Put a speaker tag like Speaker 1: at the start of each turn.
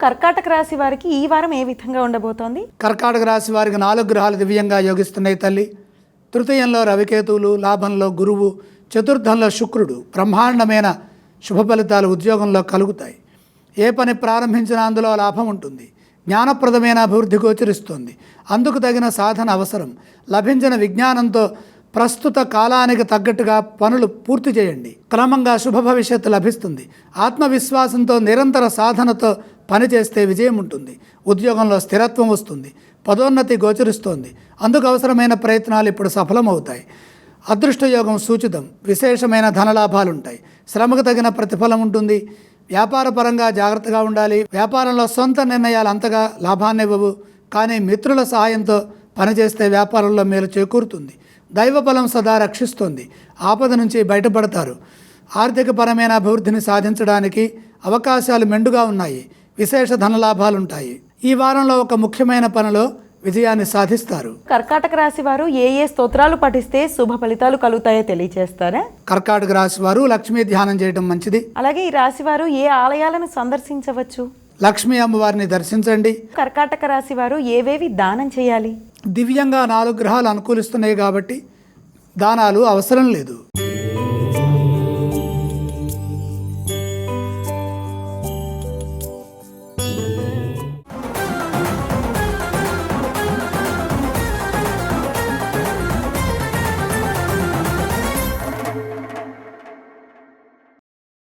Speaker 1: కర్కాటక రాశి వారికి ఈ వారం ఏ విధంగా ఉండబోతోంది?
Speaker 2: కర్కాటక రాశి వారికి 4 గ్రహాలు దివ్యంగా యోగిస్తున్నాయి తల్లి. తృతీయంలో రవికేతువులు, లాభంలో గురువు, చతుర్థంలో శుక్రుడు. బ్రహ్మాండమైన శుభ ఫలితాలు ఉద్యోగంలో కలుగుతాయి. ఏ పని ప్రారంభించినా అందులో లాభం ఉంటుంది. జ్ఞానప్రదమైన అభివృద్ధి గోచరిస్తుంది. అందుకు తగిన సాధన అవసరం. లభించిన విజ్ఞానంతో ప్రస్తుత కాలానికి తగ్గట్టుగా పనులు పూర్తి చేయండి. క్రమంగా శుభ భవిష్యత్తు లభిస్తుంది. ఆత్మవిశ్వాసంతో నిరంతర సాధనతో పనిచేస్తే విజయం ఉంటుంది. ఉద్యోగంలో స్థిరత్వం వస్తుంది. పదోన్నతి గోచరిస్తోంది. అందుకు అవసరమైన ప్రయత్నాలు ఇప్పుడు సఫలమవుతాయి. అదృష్టయోగం సూచితం. విశేషమైన ధనలాభాలుంటాయి. శ్రమకు తగిన ప్రతిఫలం ఉంటుంది. వ్యాపారపరంగా జాగ్రత్తగా ఉండాలి. వ్యాపారంలో సొంత నిర్ణయాలు అంతగా లాభాన్ని ఇవ్వవు. కానీ మిత్రుల సహాయంతో పనిచేస్తే వ్యాపారంలో మేలు చేకూరుతుంది. దైవబలం సదా రక్షిస్తుంది. ఆపద నుంచి బయటపడతారు. ఆర్థికపరమైన అభివృద్ధిని సాధించడానికి అవకాశాలు మెండుగా ఉన్నాయి. విశేష ధనలాభాలుంటాయి. ఈ వారంలో ఒక ముఖ్యమైన పనిలో విజయాన్ని సాధిస్తారు.
Speaker 1: కర్కాటక రాశి వారు ఏ ఏ స్తోత్రాలు పఠిస్తే శుభ ఫలితాలు కలుగుతాయో తెలియజేస్తారా?
Speaker 2: కర్కాటక రాశి వారు లక్ష్మీ ధ్యానం చేయడం మంచిది.
Speaker 1: అలాగే ఈ రాశి వారు ఏ ఆలయాలను సందర్శించవచ్చు?
Speaker 2: లక్ష్మీ అమ్మవారిని దర్శించండి.
Speaker 1: కర్కాటక రాశి వారు ఏవేవి దానం చేయాలి?
Speaker 2: దివ్యంగా 4 గ్రహాలు అనుకూలిస్తున్నాయి కాబట్టి దానాలు అవసరం లేదు.